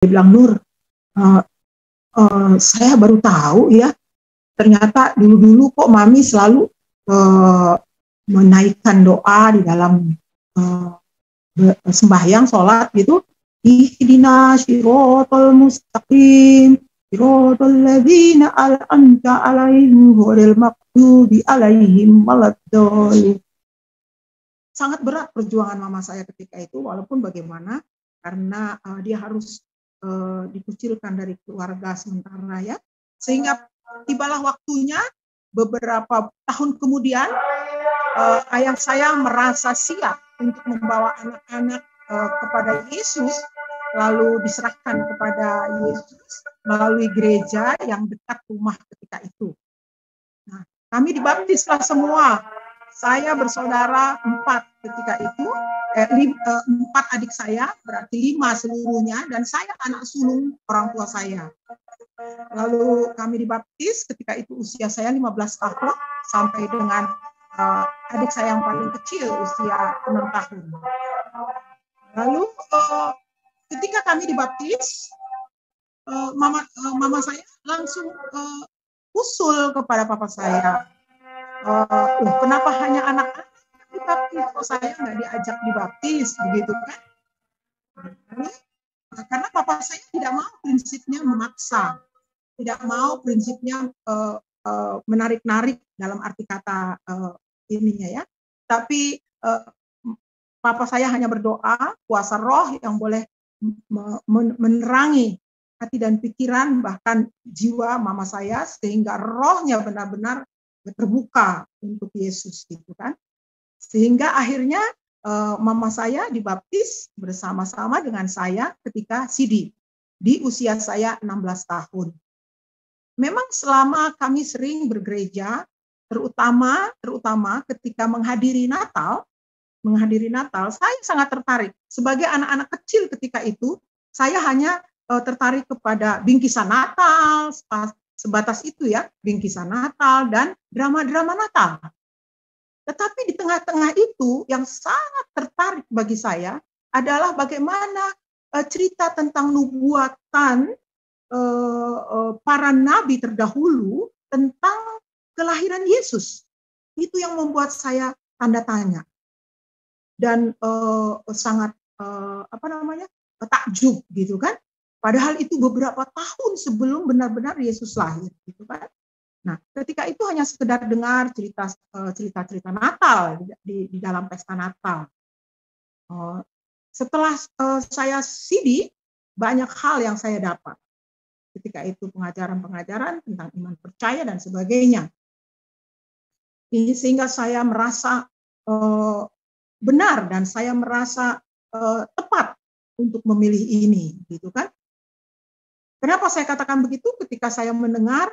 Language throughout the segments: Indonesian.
Dia bilang, Nur, saya baru tahu ya, ternyata dulu-dulu kok Mami selalu menaikkan doa di dalam sembahyang, sholat gitu. Ihdina shiratal mustaqim, shiratal ladzina an'amta alaihim ghairil maghdubi alaihim waladdallin. Sangat berat perjuangan mama saya ketika itu, walaupun bagaimana, karena dia harus dikucilkan dari keluarga sementara ya, sehingga tibalah waktunya beberapa tahun kemudian ayah saya merasa siap untuk membawa anak-anak kepada Yesus, lalu diserahkan kepada Yesus melalui gereja yang dekat rumah ketika itu. Nah, kami dibaptislah semua. Saya bersaudara 4 ketika itu, 4 adik saya, berarti 5 seluruhnya, dan saya anak sulung orang tua saya. Lalu kami dibaptis ketika itu usia saya 15 tahun sampai dengan adik saya yang paling kecil usia 6 tahun. Lalu ketika kami dibaptis, mama saya langsung usul kepada papa saya, kenapa hanya anak-anak dibaptis, kok saya nggak diajak dibaptis, begitu kan? Karena papa saya tidak mau prinsipnya memaksa, tidak mau prinsipnya menarik-narik dalam arti kata ininya ya. Tapi papa saya hanya berdoa, kuasa roh yang boleh menerangi hati dan pikiran bahkan jiwa mama saya sehingga rohnya benar-benar terbuka untuk Yesus gitu kan. Sehingga akhirnya mama saya dibaptis bersama-sama dengan saya ketika Sidi di usia saya 16 tahun. Memang selama kami sering bergereja, terutama ketika menghadiri Natal, saya sangat tertarik. Sebagai anak-anak kecil ketika itu, saya hanya tertarik kepada bingkisan Natal, sebatas itu ya, bingkisan Natal dan drama-drama Natal. Tetapi di tengah-tengah itu yang sangat tertarik bagi saya adalah bagaimana cerita tentang nubuatan para nabi terdahulu tentang kelahiran Yesus. Itu yang membuat saya tanda tanya dan sangat takjub gitu kan. Padahal itu beberapa tahun sebelum benar-benar Yesus lahir gitu kan. Nah, ketika itu hanya sekedar dengar cerita-cerita Natal di dalam pesta Natal. Setelah saya Sidi, banyak hal yang saya dapat. Ketika itu pengajaran-pengajaran tentang iman percaya dan sebagainya. Ini sehingga saya merasa benar dan saya merasa tepat untuk memilih ini, gitu kan? Kenapa saya katakan begitu? Ketika saya mendengar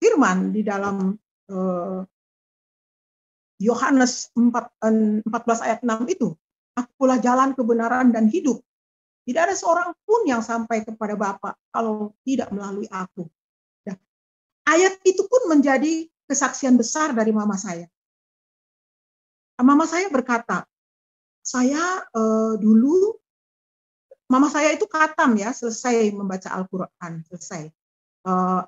firman di dalam Yohanes 14 ayat 6 itu, akulah jalan kebenaran dan hidup. Tidak ada seorang pun yang sampai kepada Bapa kalau tidak melalui aku. Nah, ayat itu pun menjadi kesaksian besar dari mama saya. Mama saya berkata, saya dulu, mama saya itu khatam ya, selesai membaca Al-Quran, selesai.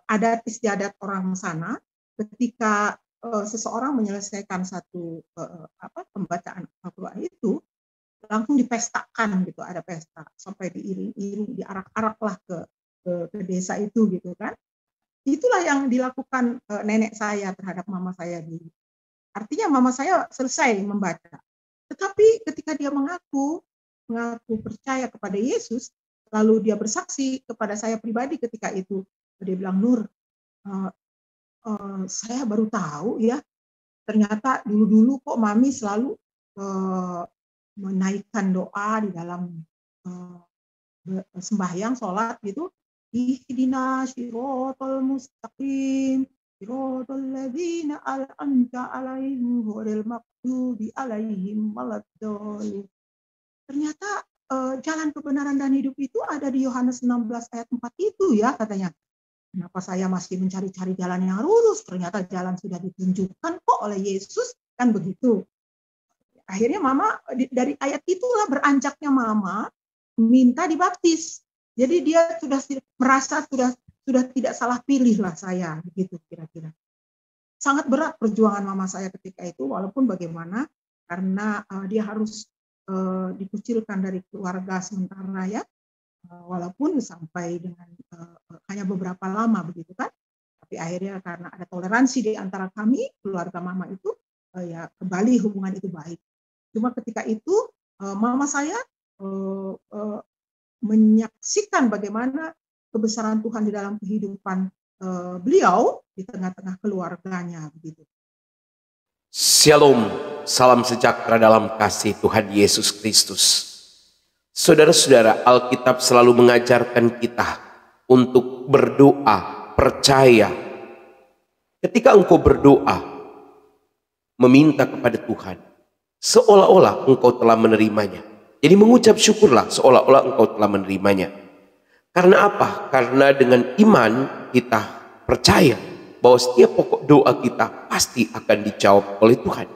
Adat istiadat orang sana, ketika seseorang menyelesaikan satu pembacaan Al-Quran itu, langsung dipestakan gitu, ada pesta sampai diiring-iring, diarak-arak lah ke desa itu gitu kan. Itulah yang dilakukan nenek saya terhadap mama saya dulu. Artinya mama saya selesai membaca. Tetapi ketika dia mengaku percaya kepada Yesus, lalu dia bersaksi kepada saya pribadi ketika itu, dia bilang, Nur, saya baru tahu ya, ternyata dulu-dulu kok Mami selalu menaikkan doa di dalam sembahyang, sholat gitu. Ihdina shiratal mustaqim, shiratal ladzina an'amta alaihim ghairil maghdubi alaihim waladdallin. Ternyata jalan kebenaran dan hidup itu ada di Yohanes 16 ayat 4 itu ya katanya. Kenapa saya masih mencari-cari jalan yang lurus? Ternyata jalan sudah ditunjukkan kok oleh Yesus, kan begitu. Akhirnya mama dari ayat itulah beranjaknya mama minta dibaptis. Jadi dia sudah merasa sudah tidak salah pilih lah saya, begitu kira-kira. Sangat berat perjuangan mama saya ketika itu, walaupun bagaimana, karena dia harus dikucilkan dari keluarga sementara ya, walaupun sampai dengan hanya beberapa lama begitu kan. Tapi akhirnya karena ada toleransi di antara kami, keluarga mama itu, ya kembali hubungan itu baik. Cuma ketika itu mama saya menyaksikan bagaimana kebesaran Tuhan di dalam kehidupan beliau di tengah-tengah keluarganya begitu. Shalom, salam sejahtera dalam kasih Tuhan Yesus Kristus. Saudara-saudara, Alkitab selalu mengajarkan kita untuk berdoa, percaya. Ketika engkau berdoa, meminta kepada Tuhan, seolah-olah engkau telah menerimanya. Jadi mengucap syukurlah seolah-olah engkau telah menerimanya. Karena apa? Karena dengan iman kita percaya bahwa setiap pokok doa kita pasti akan dijawab oleh Tuhan.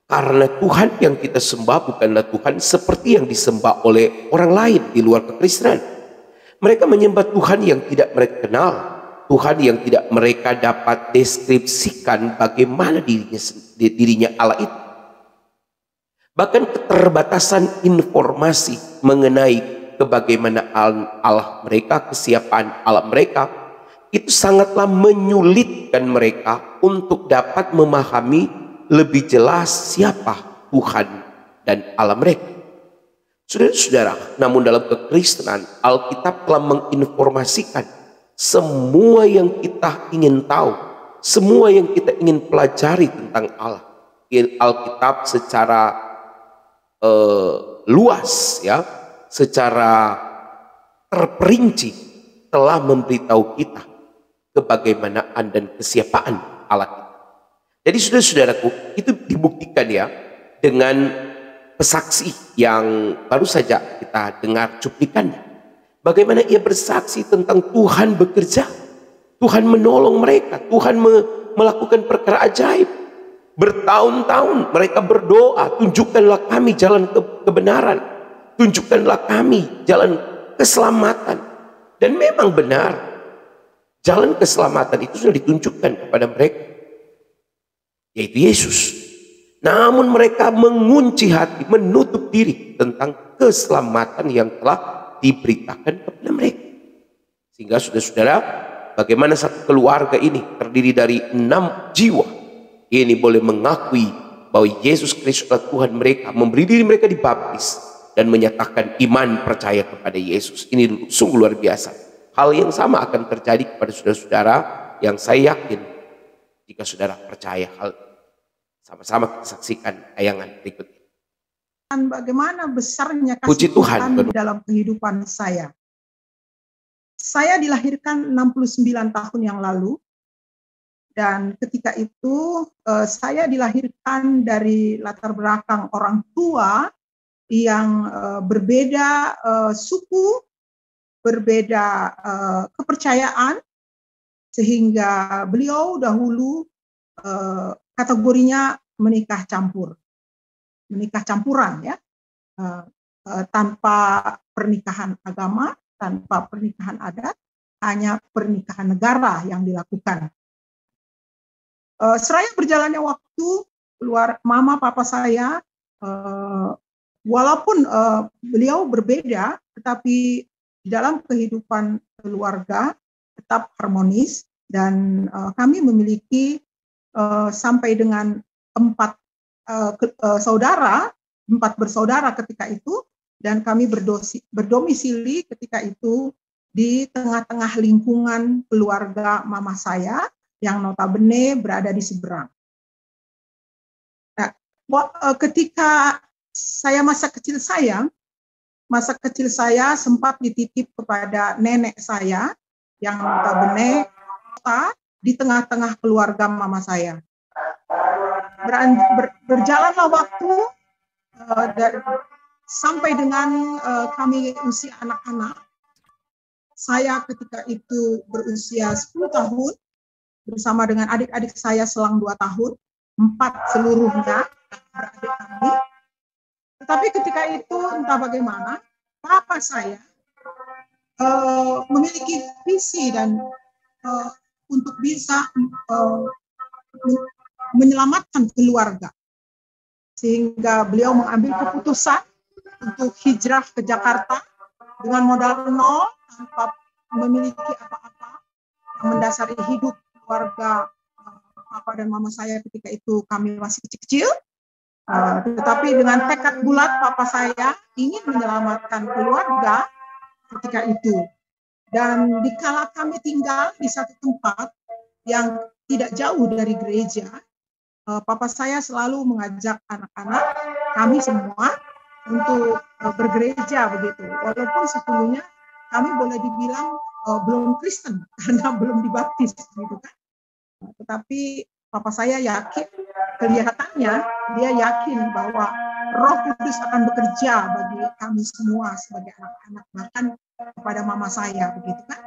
Karena Tuhan yang kita sembah bukanlah Tuhan seperti yang disembah oleh orang lain di luar kekristenan. Mereka menyembah Tuhan yang tidak mereka kenal, Tuhan yang tidak mereka dapat deskripsikan bagaimana dirinya Allah itu. Bahkan keterbatasan informasi mengenai bagaimana Allah mereka, kesiapan Allah mereka, itu sangatlah menyulitkan mereka untuk dapat memahami lebih jelas siapa Tuhan dan Allah mereka. Saudara-saudara, namun dalam kekristenan, Alkitab telah menginformasikan semua yang kita ingin tahu, semua yang kita ingin pelajari tentang Allah. Alkitab secara luas ya, secara terperinci telah memberitahu kita kebagaimanaan dan kesiapaan Allah kita. Jadi saudara-saudaraku, itu dibuktikan ya dengan pesaksi yang baru saja kita dengar cuplikannya. Bagaimana ia bersaksi tentang Tuhan bekerja, Tuhan menolong mereka, Tuhan melakukan perkara ajaib. Bertahun-tahun mereka berdoa, tunjukkanlah kami jalan kebenaran, tunjukkanlah kami jalan keselamatan. Dan memang benar, jalan keselamatan itu sudah ditunjukkan kepada mereka, yaitu Yesus. Namun mereka mengunci hati, menutup diri tentang keselamatan yang telah diberitakan kepada mereka. Sehingga saudara-saudara, bagaimana satu keluarga ini terdiri dari 6 jiwa ini boleh mengakui bahwa Yesus Kristus adalah Tuhan mereka, memberi diri mereka dibaptis dan menyatakan iman percaya kepada Yesus. Ini sungguh luar biasa. Hal yang sama akan terjadi kepada saudara-saudara yang saya yakin jika saudara percaya hal. Sama-sama kita saksikan tayangan berikut ini. Bagaimana besarnya kasih Tuhan di dalam kehidupan saya. Saya dilahirkan 69 tahun yang lalu. Dan ketika itu saya dilahirkan dari latar belakang orang tua yang berbeda suku, berbeda kepercayaan, sehingga beliau dahulu kategorinya menikah campuran ya, tanpa pernikahan agama, tanpa pernikahan adat, hanya pernikahan negara yang dilakukan. Seraya berjalannya waktu, keluar mama papa saya, walaupun beliau berbeda, tetapi di dalam kehidupan keluarga tetap harmonis, dan kami memiliki sampai dengan 4 bersaudara ketika itu, dan kami berdomisili ketika itu di tengah-tengah lingkungan keluarga mama saya yang notabene berada di seberang. Nah, ketika masa kecil saya sempat dititip kepada nenek saya yang notabene di tengah-tengah keluarga mama saya. Berjalanlah waktu sampai dengan kami usia anak-anak. Saya ketika itu berusia 10 tahun, bersama dengan adik-adik saya selang 2 tahun, 4 seluruhnya beradik kami. Tetapi ketika itu entah bagaimana, papa saya memiliki visi dan untuk bisa menyelamatkan keluarga, sehingga beliau mengambil keputusan untuk hijrah ke Jakarta dengan modal nol, tanpa memiliki apa-apa yang mendasari hidup keluarga papa dan mama saya ketika itu kami masih kecil-kecil. Tetapi dengan tekad bulat papa saya ingin menyelamatkan keluarga ketika itu. Dan dikala kami tinggal di satu tempat yang tidak jauh dari gereja, papa saya selalu mengajak anak-anak kami semua untuk bergereja begitu. Walaupun sesungguhnya kami boleh dibilang belum Kristen karena belum dibaptis gitu kan. Tetapi papa saya yakin, kelihatannya dia yakin bahwa Roh Kudus akan bekerja bagi kami semua sebagai anak-anak, bahkan kepada mama saya begitu kan.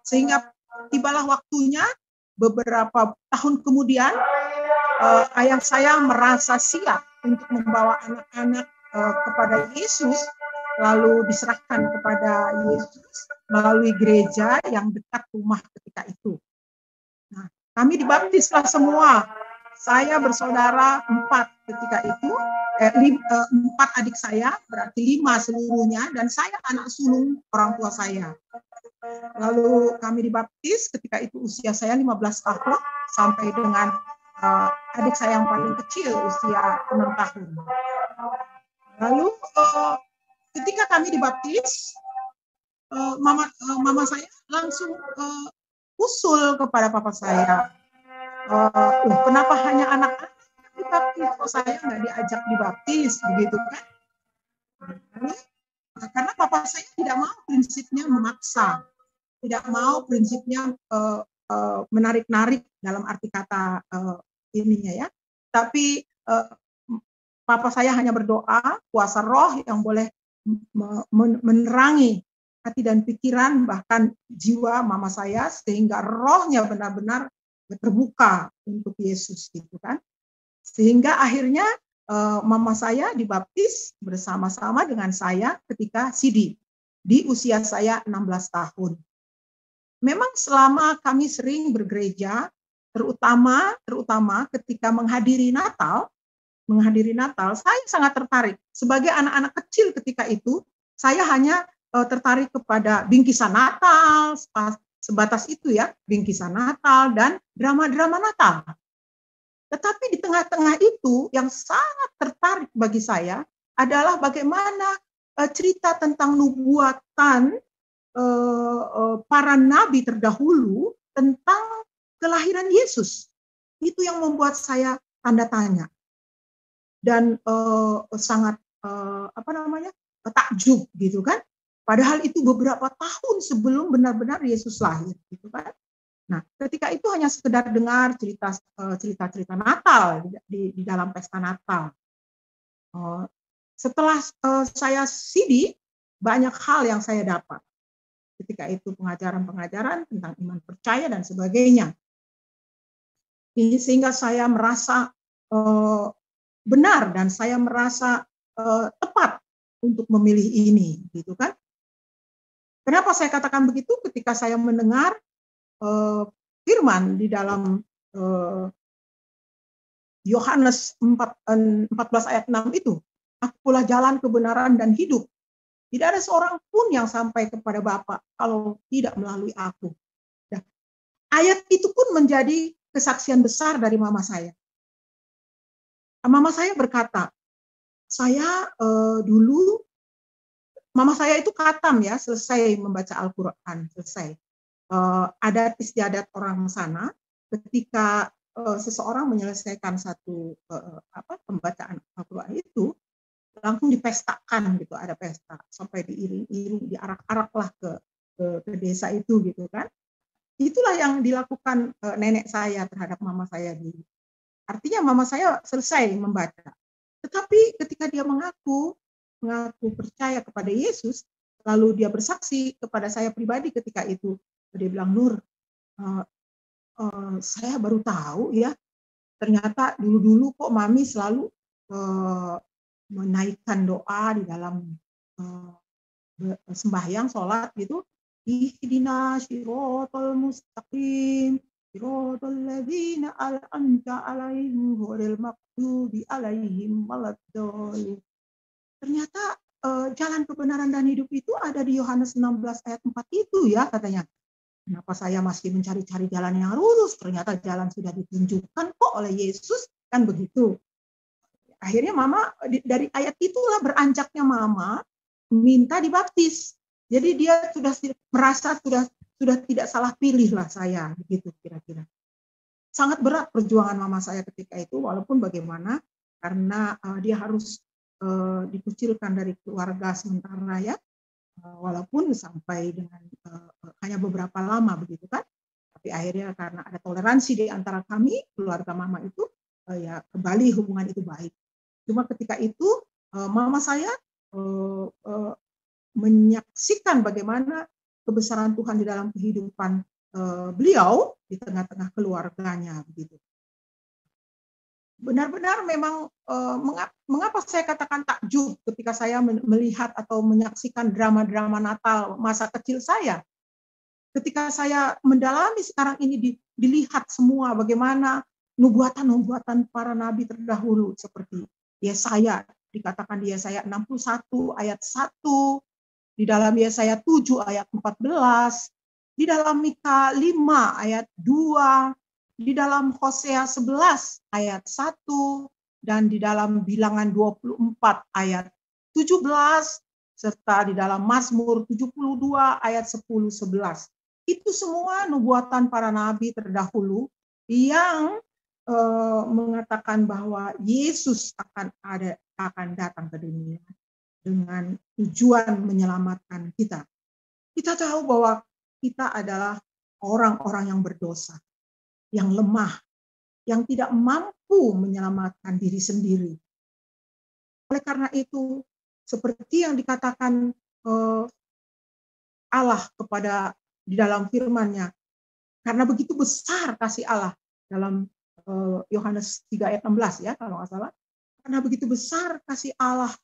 Sehingga tibalah waktunya beberapa tahun kemudian ayah saya merasa siap untuk membawa anak-anak kepada Yesus, lalu diserahkan kepada Yesus melalui gereja yang dekat rumah ketika itu. Nah, kami dibaptislah semua. Saya bersaudara 4 ketika itu, 4 adik saya, berarti 5 seluruhnya, dan saya anak sulung orang tua saya. Lalu kami dibaptis ketika itu usia saya 15 tahun, sampai dengan adik saya yang paling kecil usia 6 tahun. Lalu ketika kami dibaptis, mama saya langsung usul kepada papa saya, kenapa hanya anak-anak dibaptis, kok saya nggak diajak dibaptis begitu kan? Karena papa saya tidak mau prinsipnya memaksa, tidak mau prinsipnya menarik-narik dalam arti kata ininya ya. Tapi papa saya hanya berdoa kuasa Roh yang boleh menerangi hati dan pikiran bahkan jiwa mama saya sehingga rohnya benar-benar terbuka untuk Yesus gitu kan. Sehingga akhirnya mama saya dibaptis bersama-sama dengan saya ketika Sidi di usia saya 16 tahun. Memang selama kami sering bergereja, terutama ketika menghadiri Natal, saya sangat tertarik. Sebagai anak-anak kecil ketika itu, saya hanya tertarik kepada bingkisan Natal, sebatas itu ya, bingkisan Natal dan drama-drama Natal. Tetapi di tengah-tengah itu yang sangat tertarik bagi saya adalah bagaimana cerita tentang nubuatan para nabi terdahulu tentang kelahiran Yesus. Itu yang membuat saya tanda tanya dan sangat takjub gitu kan. Padahal itu beberapa tahun sebelum benar-benar Yesus lahir gitu kan. Nah, ketika itu hanya sekedar dengar cerita Natal di dalam pesta Natal. Setelah saya Sidi, banyak hal yang saya dapat. Ketika itu pengajaran-pengajaran tentang iman percaya dan sebagainya. Sehingga saya merasa benar dan saya merasa tepat untuk memilih ini, gitu kan? Kenapa saya katakan begitu? Ketika saya mendengar firman di dalam Yohanes 14 ayat 6 itu, akulah jalan kebenaran dan hidup. Tidak ada seorang pun yang sampai kepada Bapa kalau tidak melalui aku. Nah, ayat itu pun menjadi kesaksian besar dari mama saya. Mama saya berkata, saya dulu, mama saya itu khatam ya, selesai membaca Al-Quran, selesai. Adat istiadat orang sana, ketika seseorang menyelesaikan satu pembacaan Al-Quran itu, langsung dipestakan gitu, ada pesta, sampai diiring-iring, diarak-arak lah ke desa itu gitu kan. Itulah yang dilakukan nenek saya terhadap mama saya dulu. Artinya mama saya selesai membaca. Tetapi ketika dia mengaku percaya kepada Yesus, lalu dia bersaksi kepada saya pribadi ketika itu, dia bilang, Nur, saya baru tahu ya, ternyata dulu-dulu kok mami selalu menaikkan doa di dalam sembahyang, sholat gitu. Ihdinas siratal mustaqim, siratal ladzina an'amta 'alaihim ghairil maghdubi 'alaihim waladdallin. Ternyata jalan kebenaran dan hidup itu ada di Yohanes 16 ayat 4 itu ya katanya. Kenapa saya masih mencari-cari jalan yang lurus? Ternyata jalan sudah ditunjukkan kok oleh Yesus, kan begitu. Akhirnya mama dari ayat itulah beranjaknya mama minta dibaptis. Jadi dia sudah merasa sudah tidak salah pilih lah saya, begitu kira-kira. Sangat berat perjuangan mama saya ketika itu, walaupun bagaimana, karena dia harus dikucilkan dari keluarga sementara ya, walaupun sampai dengan hanya beberapa lama begitu kan. Tapi akhirnya karena ada toleransi di antara kami, keluarga mama itu, ya kembali hubungan itu baik. Cuma ketika itu mama saya menyaksikan bagaimana kebesaran Tuhan di dalam kehidupan beliau di tengah-tengah keluarganya begitu. Benar-benar memang mengapa saya katakan takjub ketika saya melihat atau menyaksikan drama-drama Natal masa kecil saya. Ketika saya mendalami sekarang ini dilihat semua bagaimana nubuatan-nubuatan para nabi terdahulu seperti Yesaya, dikatakan di Yesaya 61 ayat 1, di dalam Yesaya 7 ayat 14, di dalam Mika 5 ayat 2, di dalam Hosea 11 ayat 1, dan di dalam Bilangan 24 ayat 17, serta di dalam Mazmur 72 ayat 10-11. Itu semua nubuatan para nabi terdahulu yang mengatakan bahwa Yesus akan datang ke dunia dengan tujuan menyelamatkan kita. Kita tahu bahwa kita adalah orang-orang yang berdosa, yang lemah, yang tidak mampu menyelamatkan diri sendiri. Oleh karena itu, seperti yang dikatakan Allah kepada di dalam firman-Nya, karena begitu besar kasih Allah dalam Yohanes 3 ayat 16 ya kalau nggak salah, karena begitu besar kasih Allah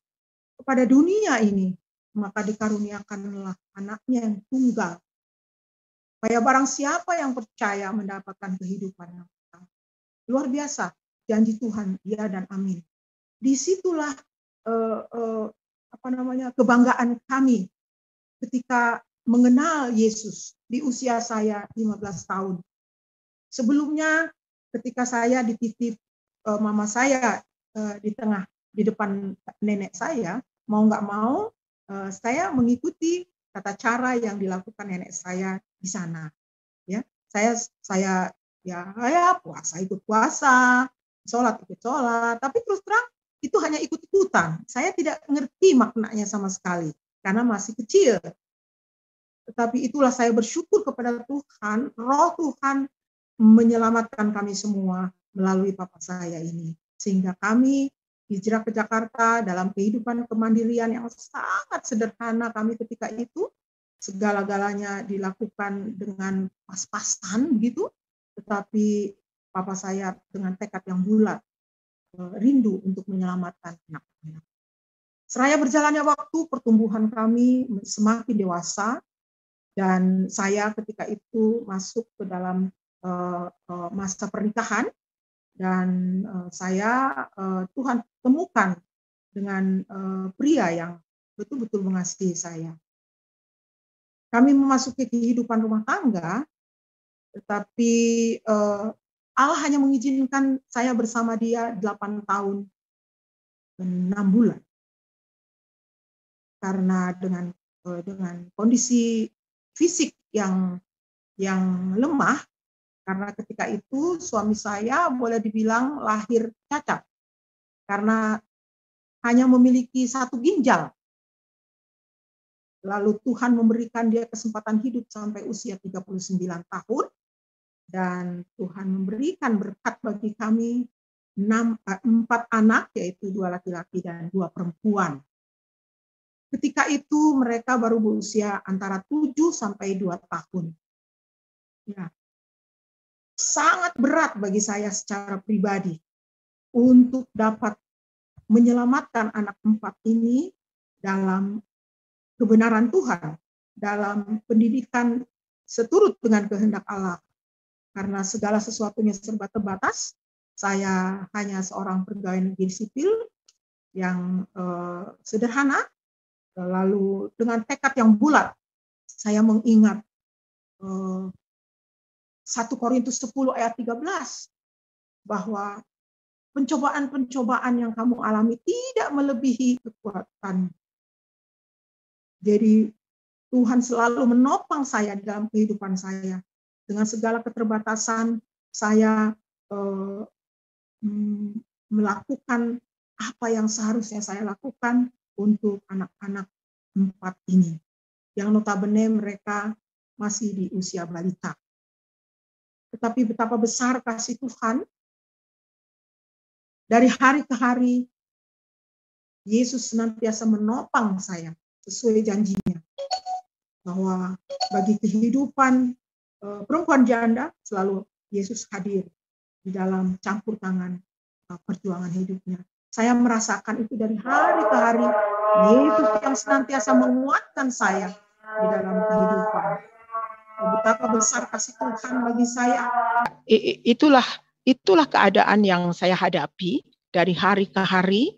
kepada dunia ini, maka dikaruniakanlah anaknya yang tunggal, supaya barang siapa yang percaya mendapatkan kehidupan yang kekal. Luar biasa janji Tuhan, ya dan amin. Disitulah kebanggaan kami ketika mengenal Yesus di usia saya 15 tahun. Sebelumnya ketika saya dititip mama saya di depan nenek saya, mau nggak mau saya mengikuti tata cara yang dilakukan nenek saya di sana. Ya, saya puasa ikut puasa, sholat ikut sholat, tapi terus terang itu hanya ikut-ikutan. Saya tidak ngerti maknanya sama sekali karena masih kecil. Tetapi itulah saya bersyukur kepada Tuhan, Roh Tuhan menyelamatkan kami semua melalui papa saya ini. Sehingga kami hijrah ke Jakarta dalam kehidupan kemandirian yang sangat sederhana kami ketika itu. Segala-galanya dilakukan dengan pas-pasan begitu. Tetapi papa saya dengan tekad yang bulat, rindu untuk menyelamatkan anak-anak. Seraya berjalannya waktu, pertumbuhan kami semakin dewasa. Dan saya ketika itu masuk ke dalam masa pernikahan, dan saya Tuhan temukan dengan pria yang betul-betul mengasihi saya. Kami memasuki kehidupan rumah tangga, tetapi Allah hanya mengizinkan saya bersama dia 8 tahun dan 6 bulan. Karena dengan kondisi fisik yang lemah, karena ketika itu suami saya boleh dibilang lahir cacat karena hanya memiliki 1 ginjal. Lalu Tuhan memberikan dia kesempatan hidup sampai usia 39 tahun, dan Tuhan memberikan berkat bagi kami 4 anak, yaitu 2 laki-laki dan 2 perempuan. Ketika itu mereka baru berusia antara 7 sampai 2 tahun. Ya. Sangat berat bagi saya secara pribadi untuk dapat menyelamatkan anak 4 ini dalam kebenaran Tuhan dalam pendidikan seturut dengan kehendak Allah. Karena segala sesuatunya serba terbatas, saya hanya seorang pegawai negeri sipil yang sederhana, lalu dengan tekad yang bulat, saya mengingat 1 Korintus 10 ayat 13, bahwa pencobaan-pencobaan yang kamu alami tidak melebihi kekuatan. Jadi Tuhan selalu menopang saya di dalam kehidupan saya. Dengan segala keterbatasan, saya melakukan apa yang seharusnya saya lakukan untuk anak-anak 4 ini. Yang notabene mereka masih di usia balita. Tetapi betapa besar kasih Tuhan. Dari hari ke hari, Yesus senantiasa menopang saya sesuai janjinya. Bahwa bagi kehidupan perempuan janda, selalu Yesus hadir di dalam campur tangan perjuangan hidupnya. Saya merasakan itu dari hari ke hari. Yesus yang senantiasa menguatkan saya di dalam kehidupan. Betapa besar kasih Tuhan bagi saya. Itulah keadaan yang saya hadapi dari hari ke hari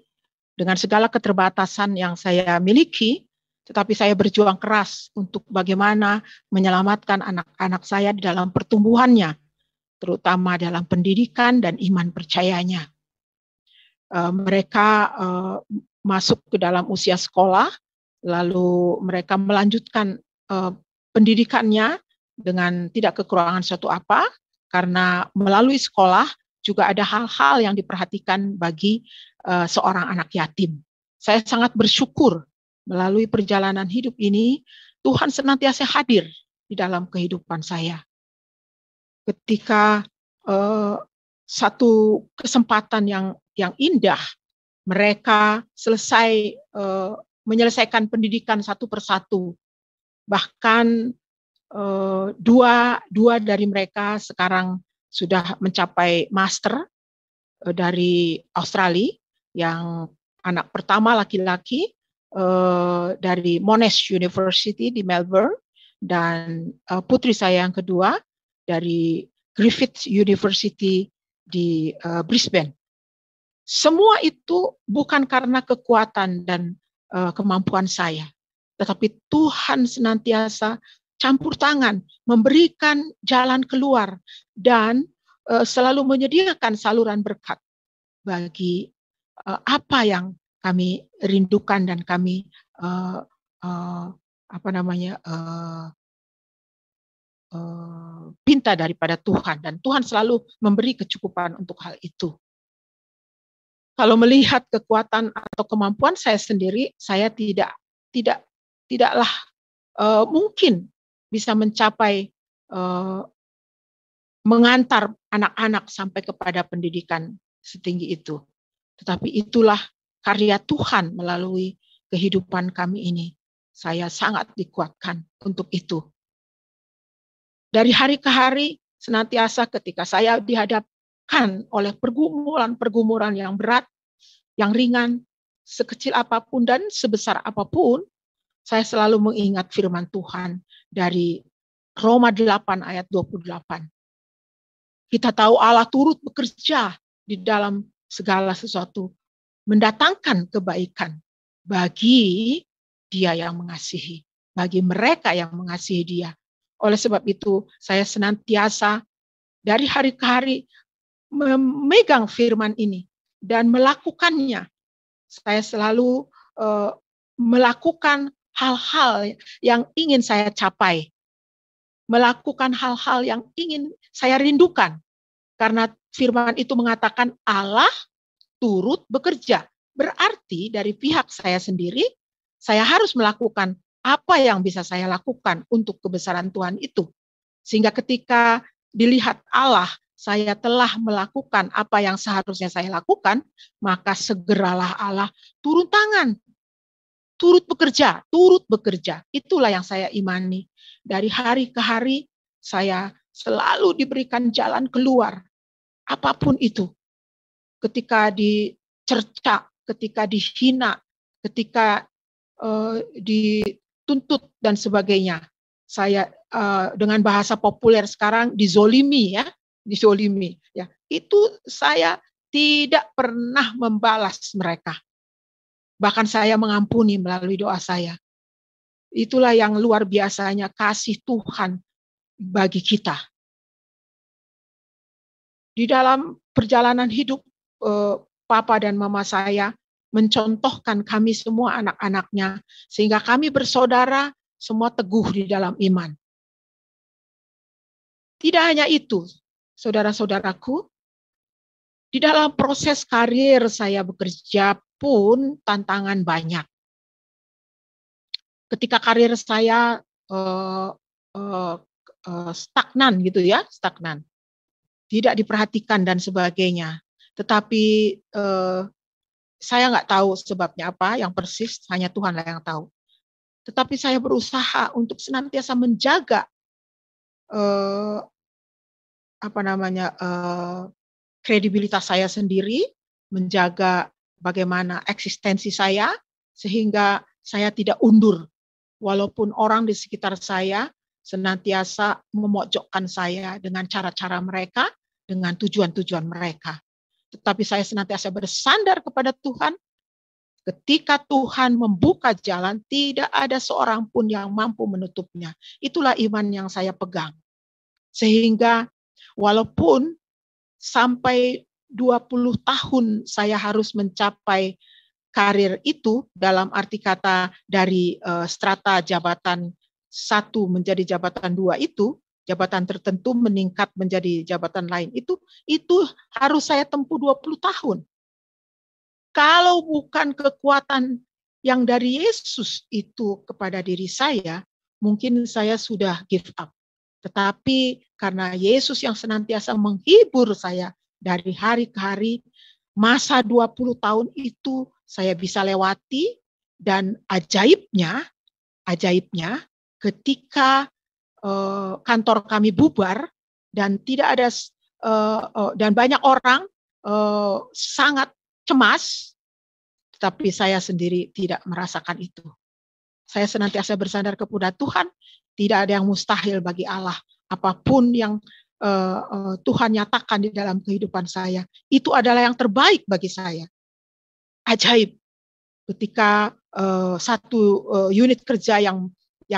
dengan segala keterbatasan yang saya miliki, tetapi saya berjuang keras untuk bagaimana menyelamatkan anak-anak saya di dalam pertumbuhannya, terutama dalam pendidikan dan iman percayanya. Mereka masuk ke dalam usia sekolah, lalu mereka melanjutkan pendidikannya dengan tidak kekurangan suatu apa, karena melalui sekolah juga ada hal-hal yang diperhatikan bagi seorang anak yatim. Saya sangat bersyukur melalui perjalanan hidup ini, Tuhan senantiasa hadir di dalam kehidupan saya. Ketika satu kesempatan yang indah, mereka selesai menyelesaikan pendidikan satu persatu. Bahkan dua dari mereka sekarang sudah mencapai master dari Australia. Yang anak pertama laki-laki dari Monash University di Melbourne, dan putri saya yang kedua dari Griffith University di Brisbane. Semua itu bukan karena kekuatan dan kemampuan saya, tetapi Tuhan senantiasa campur tangan, memberikan jalan keluar, dan selalu menyediakan saluran berkat bagi apa yang kami rindukan dan kami pinta daripada Tuhan, dan Tuhan selalu memberi kecukupan untuk hal itu. Kalau melihat kekuatan atau kemampuan saya sendiri, saya tidaklah mungkin bisa mencapai mengantar anak-anak sampai kepada pendidikan setinggi itu. Tetapi itulah karya Tuhan melalui kehidupan kami ini. Saya sangat dikuatkan untuk itu. Dari hari ke hari, senantiasa ketika saya dihadapkan oleh pergumulan yang berat, yang ringan, sekecil apapun dan sebesar apapun, saya selalu mengingat firman Tuhan dari Roma 8 ayat 28. Kita tahu Allah turut bekerja di dalam segala sesuatu, mendatangkan kebaikan bagi Dia yang mengasihi, bagi mereka yang mengasihi Dia. Oleh sebab itu, saya senantiasa dari hari ke hari memegang firman ini dan melakukannya. Saya selalu melakukan hal-hal yang ingin saya capai, melakukan hal-hal yang ingin saya rindukan, karena firman itu mengatakan Allah turut bekerja. Berarti dari pihak saya sendiri, saya harus melakukan apa yang bisa saya lakukan untuk kebesaran Tuhan itu. Sehingga ketika dilihat Allah, saya telah melakukan apa yang seharusnya saya lakukan, maka segeralah Allah turun tangan, turut bekerja. Itulah yang saya imani. Dari hari ke hari, saya selalu diberikan jalan keluar. Apapun itu. Ketika dicerca, ketika dihina, ketika dituntut dan sebagainya. Saya dengan bahasa populer sekarang dizolimi ya, dizolimi ya. Itu saya tidak pernah membalas mereka. Bahkan saya mengampuni melalui doa saya. Itulah yang luar biasanya kasih Tuhan bagi kita. Di dalam perjalanan hidup Papa dan Mama saya mencontohkan kami semua anak-anaknya, sehingga kami bersaudara semua teguh di dalam iman. Tidak hanya itu, saudara-saudaraku, di dalam proses karir saya bekerja pun tantangan banyak. Ketika karir saya stagnan gitu ya, stagnan, tidak diperhatikan dan sebagainya. Tetapi saya nggak tahu sebabnya apa, yang persis hanya Tuhanlah yang tahu. Tetapi saya berusaha untuk senantiasa menjaga kredibilitas saya sendiri, menjaga bagaimana eksistensi saya, sehingga saya tidak undur. Walaupun orang di sekitar saya senantiasa memojokkan saya dengan cara-cara mereka, dengan tujuan-tujuan mereka. Tetapi saya senantiasa bersandar kepada Tuhan. Ketika Tuhan membuka jalan, tidak ada seorang pun yang mampu menutupnya. Itulah iman yang saya pegang. Sehingga walaupun sampai 20 tahun saya harus mencapai karir itu, dalam arti kata dari strata jabatan 1 menjadi jabatan 2 itu, jabatan tertentu meningkat menjadi jabatan lain itu harus saya tempuh 20 tahun. Kalau bukan kekuatan yang dari Yesus itu kepada diri saya, mungkin saya sudah give up. Tetapi karena Yesus yang senantiasa menghibur saya dari hari ke hari, masa 20 tahun itu saya bisa lewati, dan ajaibnya ketika kantor kami bubar dan tidak ada dan banyak orang sangat cemas, tetapi saya sendiri tidak merasakan itu. Saya senantiasa bersandar kepada Tuhan, tidak ada yang mustahil bagi Allah. Apapun yang Tuhan nyatakan di dalam kehidupan saya, itu adalah yang terbaik bagi saya. Ajaib. Ketika satu unit kerja yang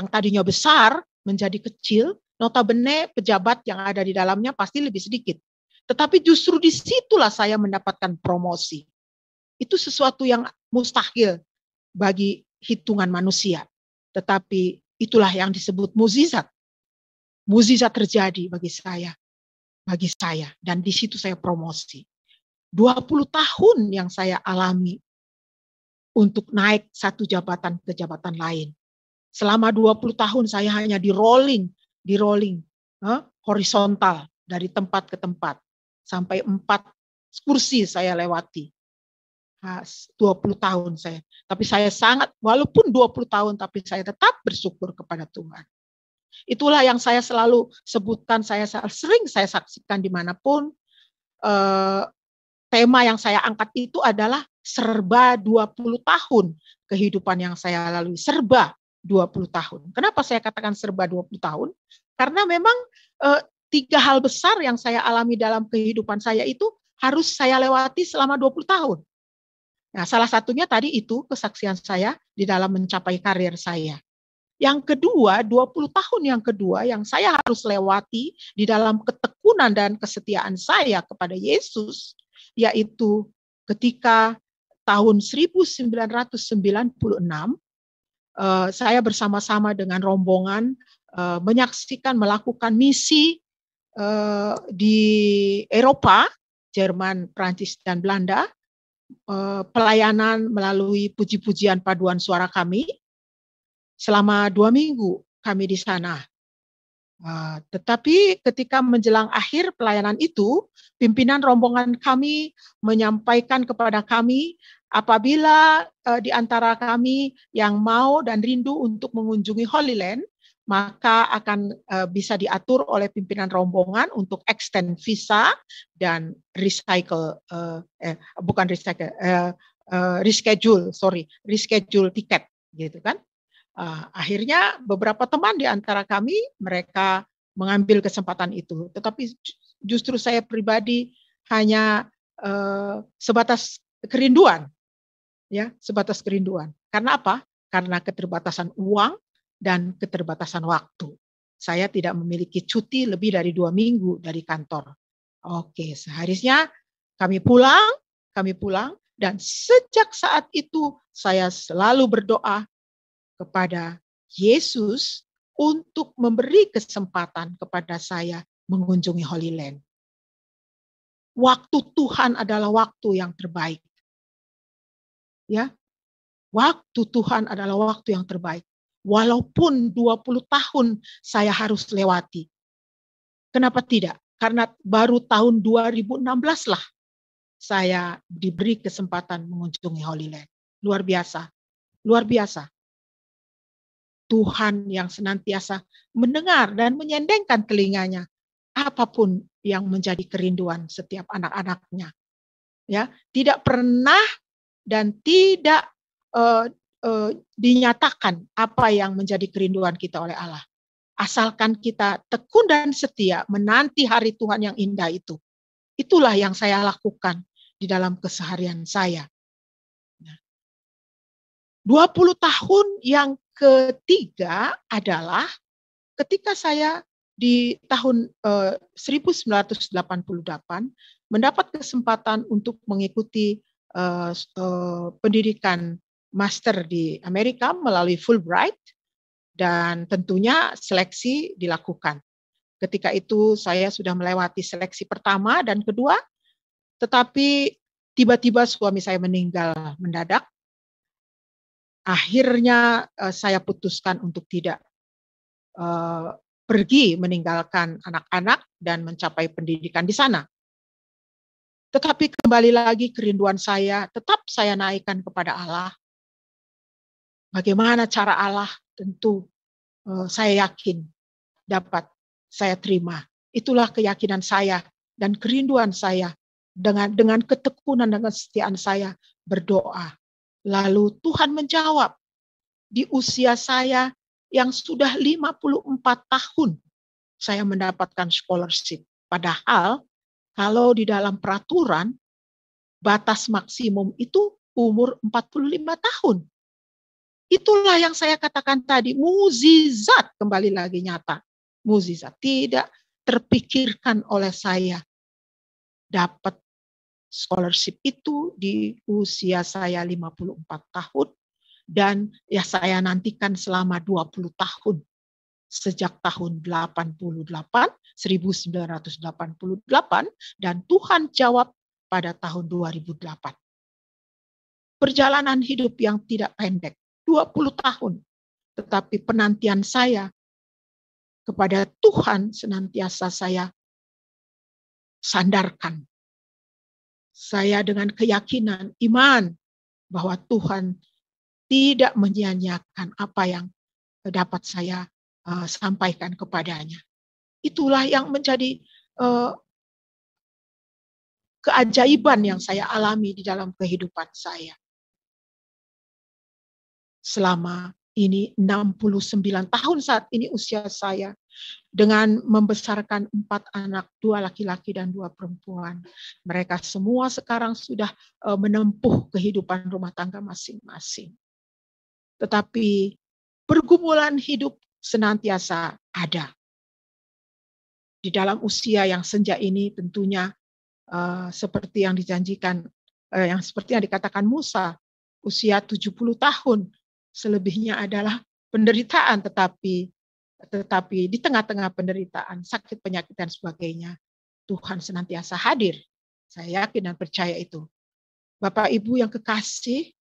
tadinya besar menjadi kecil, notabene pejabat yang ada di dalamnya pasti lebih sedikit. Tetapi justru disitulah saya mendapatkan promosi. Itu sesuatu yang mustahil bagi hitungan manusia. Tetapi itulah yang disebut mukjizat. Mukjizat terjadi bagi saya. Dan di situ saya promosi. 20 tahun yang saya alami untuk naik satu jabatan ke jabatan lain. Selama 20 tahun saya hanya di rolling horizontal dari tempat ke tempat. Sampai 4 kursi saya lewati. 20 tahun saya. Tapi saya walaupun 20 tahun, tapi saya tetap bersyukur kepada Tuhan. Itulah yang saya selalu sebutkan, sering saya saksikan dimanapun. Tema yang saya angkat itu adalah serba 20 tahun kehidupan yang saya lalui. Serba 20 tahun. Kenapa saya katakan serba 20 tahun? Karena memang 3 hal besar yang saya alami dalam kehidupan saya itu harus saya lewati selama 20 tahun. Nah, salah satunya tadi itu kesaksian saya di dalam mencapai karir saya. Yang kedua, 20 tahun yang kedua yang saya harus lewati di dalam ketekunan dan kesetiaan saya kepada Yesus, yaitu ketika tahun 1996 saya bersama-sama dengan rombongan menyaksikan melakukan misi di Eropa, Jerman, Prancis, dan Belanda, pelayanan melalui puji-pujian paduan suara kami. Selama 2 minggu kami di sana. Tetapi ketika menjelang akhir pelayanan itu, pimpinan rombongan kami menyampaikan kepada kami, apabila di antara kami yang mau dan rindu untuk mengunjungi Holy Land, maka akan bisa diatur oleh pimpinan rombongan untuk extend visa dan reschedule tiket, gitu kan. Akhirnya beberapa teman di antara kami, mereka mengambil kesempatan itu. Tetapi justru saya pribadi hanya sebatas kerinduan, ya, sebatas kerinduan. Karena apa? Karena keterbatasan uang dan keterbatasan waktu. Saya tidak memiliki cuti lebih dari 2 minggu dari kantor. Oke, seharusnya kami pulang, dan sejak saat itu saya selalu berdoa kepada Yesus untuk memberi kesempatan kepada saya mengunjungi Holy Land. Waktu Tuhan adalah waktu yang terbaik. Ya, waktu Tuhan adalah waktu yang terbaik. Walaupun 20 tahun saya harus lewati. Kenapa tidak? Karena baru tahun 2016 lah saya diberi kesempatan mengunjungi Holy Land. Luar biasa. Luar biasa. Tuhan yang senantiasa mendengar dan menyendengkan telinganya apapun yang menjadi kerinduan setiap anak-anaknya. Ya, tidak pernah dan tidak dinyatakan apa yang menjadi kerinduan kita oleh Allah. Asalkan kita tekun dan setia menanti hari Tuhan yang indah itu. Itulah yang saya lakukan di dalam keseharian saya. 20 tahun yang ketiga adalah ketika saya di tahun 1988 mendapat kesempatan untuk mengikuti pendidikan master di Amerika melalui Fulbright, dan tentunya seleksi dilakukan. Ketika itu saya sudah melewati seleksi pertama dan kedua, tetapi tiba-tiba suami saya meninggal mendadak. Akhirnya saya putuskan untuk tidak pergi meninggalkan anak-anak dan mencapai pendidikan di sana. Tetapi kembali lagi kerinduan saya tetap saya naikkan kepada Allah. Bagaimana cara Allah? Tentu saya yakin dapat saya terima. Itulah keyakinan saya dan kerinduan saya dengan ketekunan dan kesetiaan saya berdoa. Lalu Tuhan menjawab di usia saya yang sudah 54 tahun saya mendapatkan scholarship. Padahal kalau di dalam peraturan batas maksimum itu umur 45 tahun. Itulah yang saya katakan tadi, mukjizat, kembali lagi nyata. Mukjizat tidak terpikirkan oleh saya dapat scholarship itu di usia saya 54 tahun dan ya saya nantikan selama 20 tahun. Sejak tahun 1988 dan Tuhan jawab pada tahun 2008. Perjalanan hidup yang tidak pendek, 20 tahun. Tetapi penantian saya kepada Tuhan senantiasa saya sandarkan. Saya dengan keyakinan, iman bahwa Tuhan tidak menyia-nyiakan apa yang dapat saya sampaikan kepadanya. Itulah yang menjadi keajaiban yang saya alami di dalam kehidupan saya. Selama ini 69 tahun saat ini usia saya, dengan membesarkan 4 anak, 2 laki-laki dan 2 perempuan. Mereka semua sekarang sudah menempuh kehidupan rumah tangga masing-masing. Tetapi pergumulan hidup senantiasa ada. Di dalam usia yang senja ini tentunya seperti yang dijanjikan, yang seperti yang dikatakan Musa, usia 70 tahun, selebihnya adalah penderitaan, tetapi di tengah-tengah penderitaan, sakit, penyakit, dan sebagainya, Tuhan senantiasa hadir. Saya yakin dan percaya itu. Bapak Ibu yang kekasih,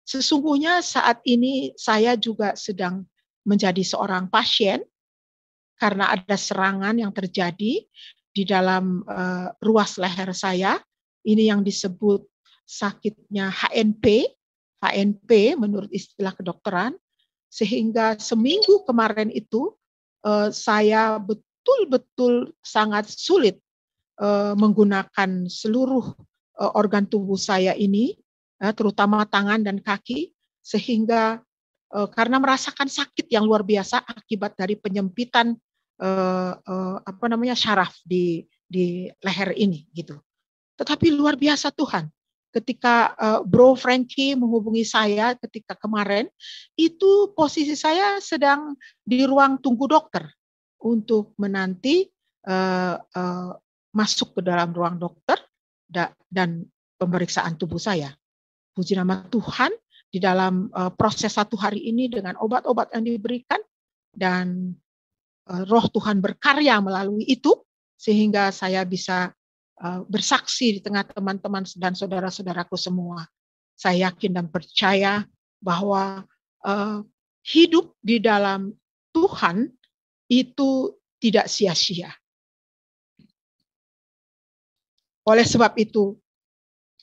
sesungguhnya saat ini saya juga sedang menjadi seorang pasien karena ada serangan yang terjadi di dalam ruas leher saya. Ini yang disebut sakitnya HNP menurut istilah kedokteran. Sehingga seminggu kemarin itu saya betul-betul sangat sulit menggunakan seluruh organ tubuh saya ini, terutama tangan dan kaki, sehingga karena merasakan sakit yang luar biasa akibat dari penyempitan syaraf di leher ini gitu. Tetapi luar biasa Tuhan. Ketika Bro Frankie menghubungi saya ketika kemarin, itu posisi saya sedang di ruang tunggu dokter untuk menanti masuk ke dalam ruang dokter dan pemeriksaan tubuh saya. Puji nama Tuhan, di dalam proses 1 hari ini dengan obat-obat yang diberikan dan Roh Tuhan berkarya melalui itu sehingga saya bisa bersaksi di tengah teman-teman dan saudara-saudaraku semua. Saya yakin dan percaya bahwa hidup di dalam Tuhan itu tidak sia-sia. Oleh sebab itu,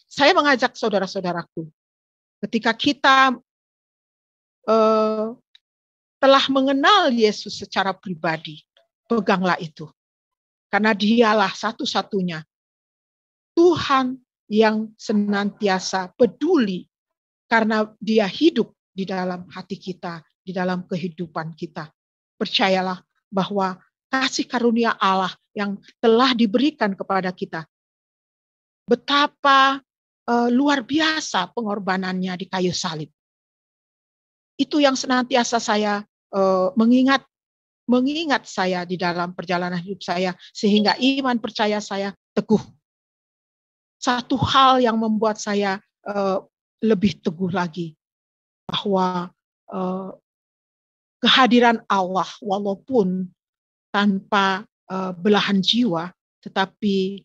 saya mengajak saudara-saudaraku, ketika kita telah mengenal Yesus secara pribadi, peganglah itu. Karena dialah satu-satunya Tuhan yang senantiasa peduli karena dia hidup di dalam hati kita, di dalam kehidupan kita. Percayalah bahwa kasih karunia Allah yang telah diberikan kepada kita, betapa luar biasa pengorbanannya di kayu salib. Itu yang senantiasa saya mengingat saya di dalam perjalanan hidup saya, sehingga iman percaya saya teguh. Satu hal yang membuat saya lebih teguh lagi, bahwa kehadiran Allah walaupun tanpa belahan jiwa, tetapi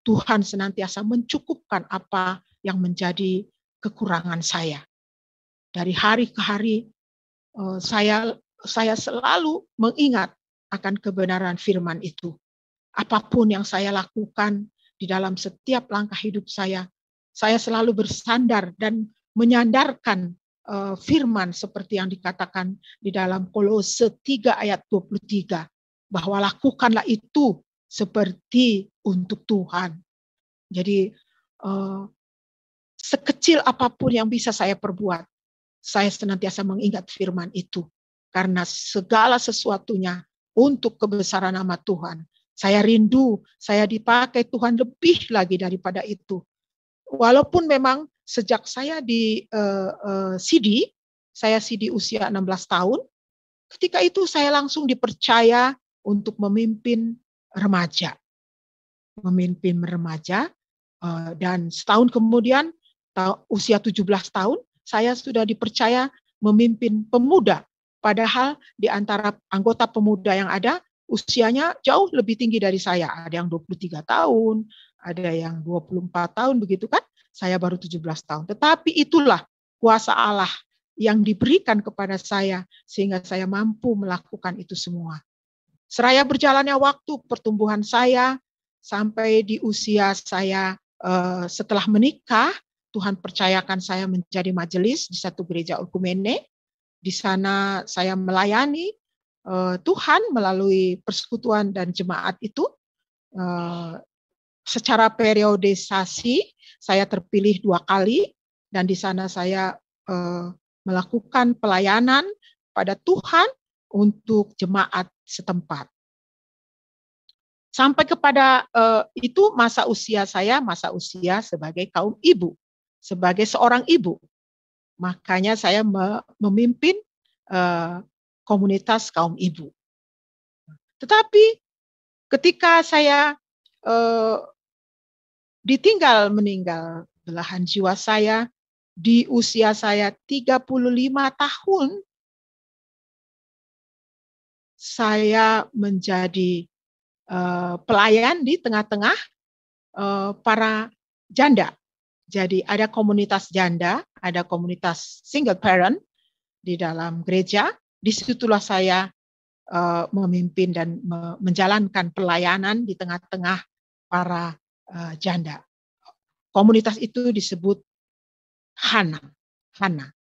Tuhan senantiasa mencukupkan apa yang menjadi kekurangan saya. Dari hari ke hari saya selalu mengingat akan kebenaran firman itu. Apapun yang saya lakukan di dalam setiap langkah hidup saya selalu bersandar dan menyandarkan firman seperti yang dikatakan di dalam Kolose 3 ayat 23, bahwa lakukanlah itu seperti untuk Tuhan. Jadi sekecil apapun yang bisa saya perbuat, saya senantiasa mengingat firman itu, karena segala sesuatunya untuk kebesaran nama Tuhan. Saya rindu, saya dipakai Tuhan lebih lagi daripada itu. Walaupun memang sejak saya di saya CD usia 16 tahun, ketika itu saya langsung dipercaya untuk memimpin remaja. Dan setahun kemudian, usia 17 tahun, saya sudah dipercaya memimpin pemuda. Padahal di antara anggota pemuda yang ada, usianya jauh lebih tinggi dari saya. Ada yang 23 tahun, ada yang 24 tahun, begitu kan? Saya baru 17 tahun. Tetapi itulah kuasa Allah yang diberikan kepada saya, sehingga saya mampu melakukan itu semua. Seraya berjalannya waktu, pertumbuhan saya, sampai di usia saya setelah menikah, Tuhan percayakan saya menjadi majelis di satu gereja Okumene. Di sana saya melayani Tuhan melalui persekutuan dan jemaat itu. Secara periodisasi saya terpilih 2 kali, dan di sana saya melakukan pelayanan pada Tuhan untuk jemaat setempat. Sampai kepada itu masa usia sebagai kaum ibu, sebagai seorang ibu. Makanya saya memimpin komunitas kaum ibu. Tetapi ketika saya ditinggal meninggal belahan jiwa saya di usia saya 35 tahun, saya menjadi pelayan di tengah-tengah para janda. Jadi ada komunitas janda, ada komunitas single parent di dalam gereja. Disitulah saya memimpin dan menjalankan pelayanan di tengah-tengah para janda. Komunitas itu disebut Hana,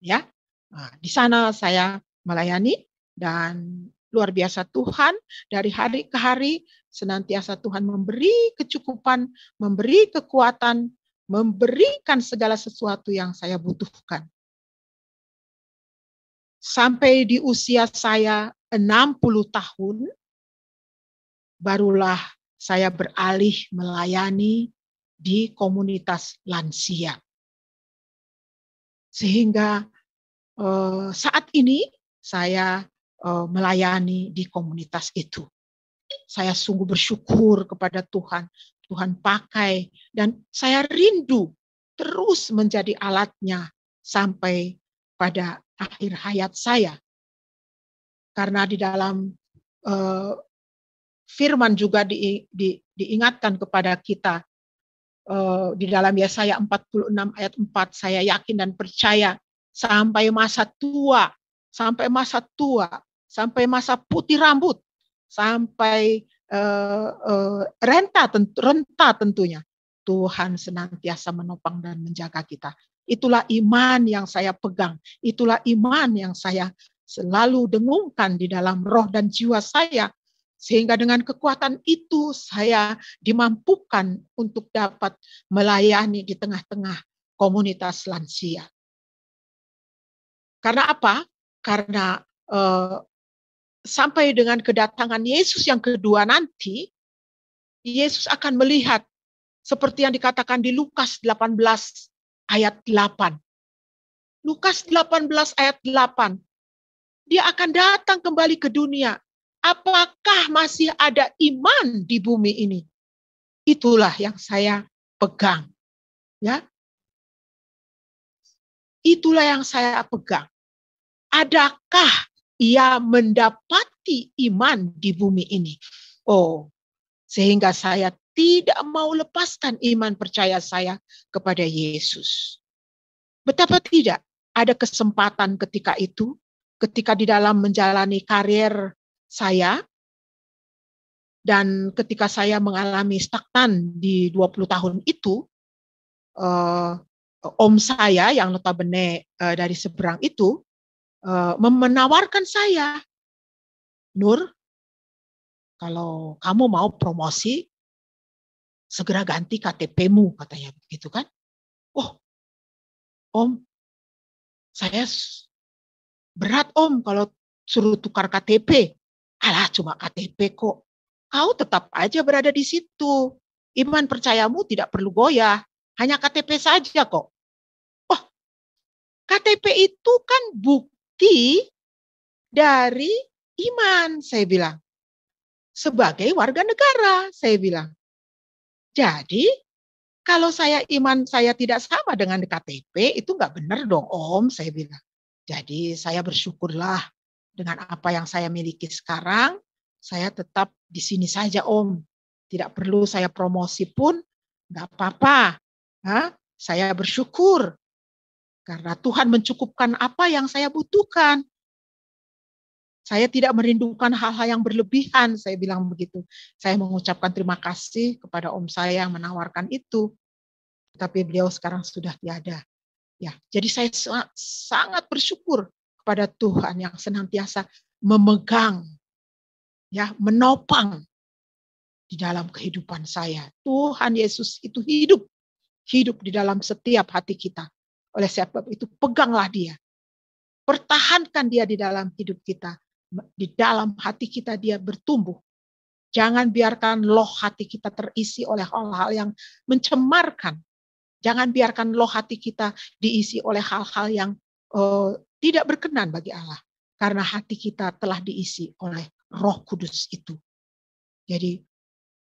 ya. Nah, di sana saya melayani, dan luar biasa Tuhan, dari hari ke hari senantiasa Tuhan memberi kecukupan, memberi kekuatan, memberikan segala sesuatu yang saya butuhkan. sampai di usia saya 60 tahun, barulah saya beralih melayani di komunitas lansia. Sehingga saat ini saya melayani di komunitas itu. Saya sungguh bersyukur kepada Tuhan. Tuhan pakai dan saya rindu terus menjadi alatnya sampai pada akhir hayat saya. Karena di dalam firman juga diingatkan kepada kita di dalam Yesaya 46 ayat 4, saya yakin dan percaya sampai masa tua, sampai masa putih rambut, sampai renta tentunya, Tuhan senantiasa menopang dan menjaga kita. Itulah iman yang saya pegang, itulah iman yang saya selalu dengungkan di dalam roh dan jiwa saya. Sehingga dengan kekuatan itu saya dimampukan untuk dapat melayani di tengah-tengah komunitas lansia. Karena apa? Karena sampai dengan kedatangan Yesus yang kedua nanti, Yesus akan melihat seperti yang dikatakan di Lukas 18 ayat 8. Lukas 18 ayat 8. Dia akan datang kembali ke dunia. Apakah masih ada iman di bumi ini? Itulah yang saya pegang. Ya. Itulah yang saya pegang. Adakah ia mendapati iman di bumi ini? Oh, sehingga saya tidak mau lepaskan iman percaya saya kepada Yesus. Betapa tidak ada kesempatan ketika itu, ketika di dalam menjalani karir saya, dan ketika saya mengalami stagnan di 20 tahun itu, om saya yang notabene dari seberang itu, menawarkan saya, Nur, kalau kamu mau promosi, segera ganti KTP-mu, katanya begitu kan. Oh, Om, saya berat Om kalau suruh tukar KTP. Alah, cuma KTP kok. Kau tetap aja berada di situ. Iman percayamu tidak perlu goyah. Hanya KTP saja kok. Oh, KTP itu kan bukti dari iman, saya bilang. Sebagai warga negara, saya bilang. Jadi, kalau iman saya tidak sama dengan KTP, itu nggak benar dong, Om, saya bilang. Jadi, saya bersyukurlah dengan apa yang saya miliki sekarang, saya tetap di sini saja, Om. Tidak perlu saya promosi pun, nggak apa-apa. Saya bersyukur karena Tuhan mencukupkan apa yang saya butuhkan. Saya tidak merindukan hal-hal yang berlebihan, saya bilang begitu. Saya mengucapkan terima kasih kepada om saya yang menawarkan itu. Tapi beliau sekarang sudah tiada. Ya, jadi saya sangat bersyukur kepada Tuhan yang senantiasa memegang, ya, menopang di dalam kehidupan saya. Tuhan Yesus itu hidup di dalam setiap hati kita. Oleh sebab itu peganglah dia. Pertahankan dia di dalam hidup kita. Di dalam hati kita dia bertumbuh. Jangan biarkan loh hati kita terisi oleh hal-hal yang mencemarkan. Jangan biarkan loh hati kita diisi oleh hal-hal yang tidak berkenan bagi Allah. Karena hati kita telah diisi oleh Roh Kudus itu. Jadi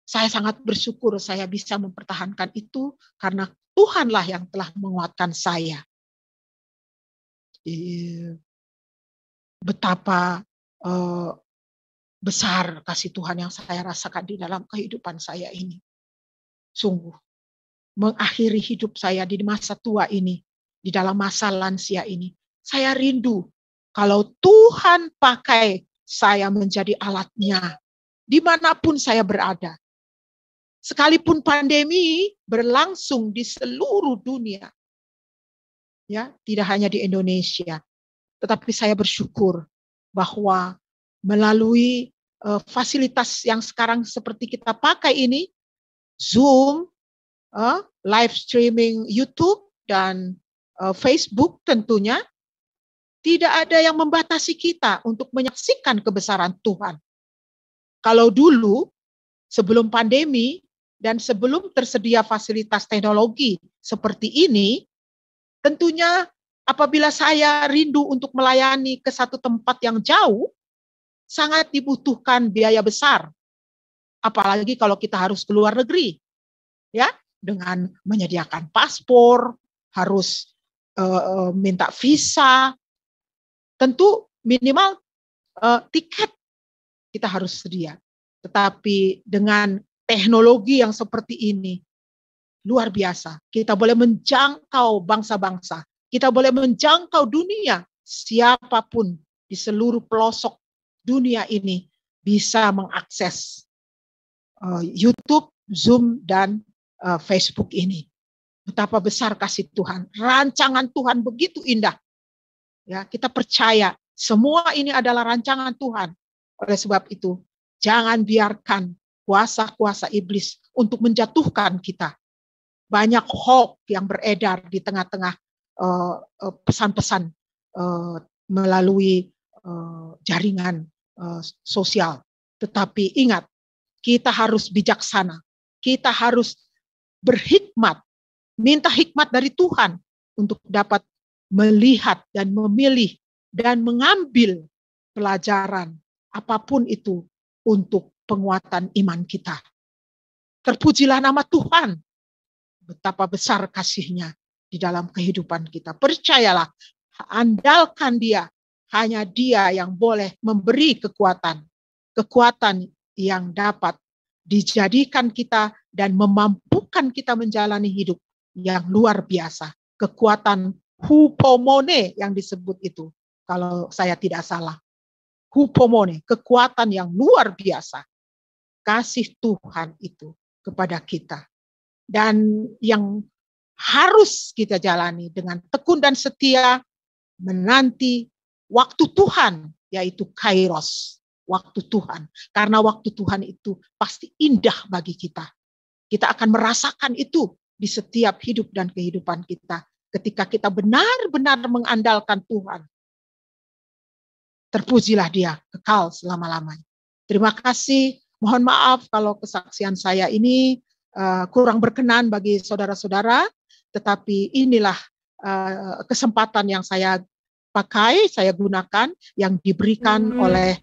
saya sangat bersyukur saya bisa mempertahankan itu karena Tuhanlah yang telah menguatkan saya. Betapa besar kasih Tuhan yang saya rasakan di dalam kehidupan saya ini. Sungguh, mengakhiri hidup saya di masa tua ini, di dalam masa lansia ini, saya rindu kalau Tuhan pakai saya menjadi alatnya, dimanapun saya berada. Sekalipun pandemi berlangsung di seluruh dunia, ya, tidak hanya di Indonesia, tetapi saya bersyukur bahwa melalui fasilitas yang sekarang seperti kita pakai ini, Zoom, live streaming YouTube dan Facebook tentunya, Tidak ada yang membatasi kita untuk menyaksikan kebesaran Tuhan. Kalau dulu, sebelum pandemi, dan sebelum tersedia fasilitas teknologi seperti ini, tentunya apabila saya rindu untuk melayani ke satu tempat yang jauh, sangat dibutuhkan biaya besar. Apalagi kalau kita harus ke luar negeri, ya, dengan menyediakan paspor, harus minta visa, tentu minimal tiket kita harus sedia. Tetapi dengan teknologi yang seperti ini, luar biasa. Kita boleh menjangkau bangsa-bangsa. Kita boleh menjangkau dunia. Siapapun di seluruh pelosok dunia ini bisa mengakses YouTube, Zoom, dan Facebook ini. Betapa besar kasih Tuhan. Rancangan Tuhan begitu indah. Ya, kita percaya semua ini adalah rancangan Tuhan. Oleh sebab itu, jangan biarkan kuasa-kuasa iblis untuk menjatuhkan kita. Banyak hoax yang beredar di tengah-tengah pesan-pesan melalui jaringan sosial. Tetapi ingat, kita harus bijaksana. Kita harus berhikmat. Minta hikmat dari Tuhan untuk dapat melihat dan memilih dan mengambil pelajaran apapun itu untuk penguatan iman kita. Terpujilah nama Tuhan. Betapa besar kasih-Nya di dalam kehidupan kita. Percayalah, andalkan Dia. Hanya Dia yang boleh memberi kekuatan. Kekuatan yang dapat dijadikan kita dan memampukan kita menjalani hidup yang luar biasa. Kekuatan hupomone yang disebut itu. Kalau saya tidak salah. Hupomone, kekuatan yang luar biasa. Kasih Tuhan itu kepada kita. Dan yang harus kita jalani dengan tekun dan setia menanti waktu Tuhan, yaitu kairos, waktu Tuhan. Karena waktu Tuhan itu pasti indah bagi kita. Kita akan merasakan itu di setiap hidup dan kehidupan kita. Ketika kita benar-benar mengandalkan Tuhan. Terpujilah Dia kekal selama-lamanya. Terima kasih. Mohon maaf kalau kesaksian saya ini kurang berkenan bagi saudara-saudara. Tetapi inilah kesempatan yang saya pakai, saya gunakan, yang diberikan oleh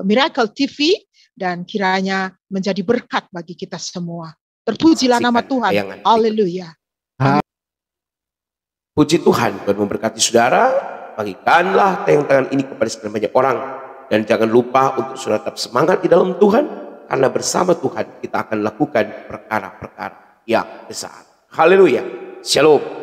Miracle TV, dan kiranya menjadi berkat bagi kita semua. Terpujilah nama Tuhan. Haleluya. Puji Tuhan, Tuhan memberkati saudara. Bagikanlah tayangan ini kepada sekian banyak orang. Dan jangan lupa untuk saudara tetap semangat di dalam Tuhan. Karena bersama Tuhan kita akan lakukan perkara-perkara yang besar. Haleluya. Shalom.